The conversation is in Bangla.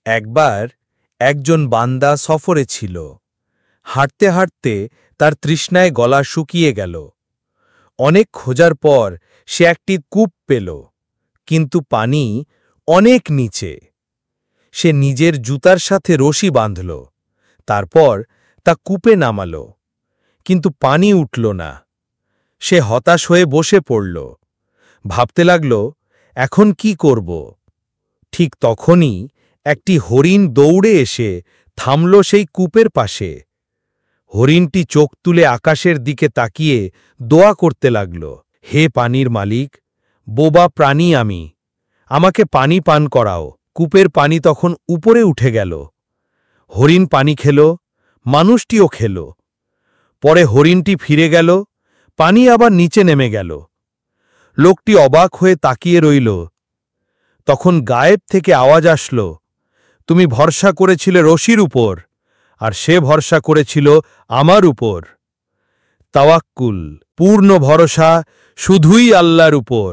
একবার একজন বান্দা সফরে ছিল। হাঁটতে হাঁটতে তার তৃষ্ণায় গলা শুকিয়ে গেল। অনেক খোঁজার পর সে একটি কূপ পেল, কিন্তু পানি অনেক নিচে। সে নিজের জুতার সাথে রশি বাঁধল, তারপর তা কূপে নামাল, কিন্তু পানি উঠল না। সে হতাশ হয়ে বসে পড়ল, ভাবতে লাগল, এখন কি করব? ঠিক তখনই একটি হরিণ দৌড়ে এসে থামল সেই কূপের পাশে। হরিণটি চোখ তুলে আকাশের দিকে তাকিয়ে দোয়া করতে লাগল, হে পানির মালিক, বোবা প্রাণী আমি, আমাকে পানি পান করাও। কূপের পানি তখন উপরে উঠে গেল। হরিণ পানি খেল, মানুষটিও খেল। পরে হরিণটি ফিরে গেল, পানি আবার নিচে নেমে গেল। লোকটি অবাক হয়ে তাকিয়ে রইল। তখন গায়েব থেকে আওয়াজ আসল, তুমি ভরসা করেছিলে রশির উপর, আর সে ভরসা করেছিল আমার উপর। তাওয়াক্কুল, পূর্ণ ভরসা শুধুই আল্লাহর উপর।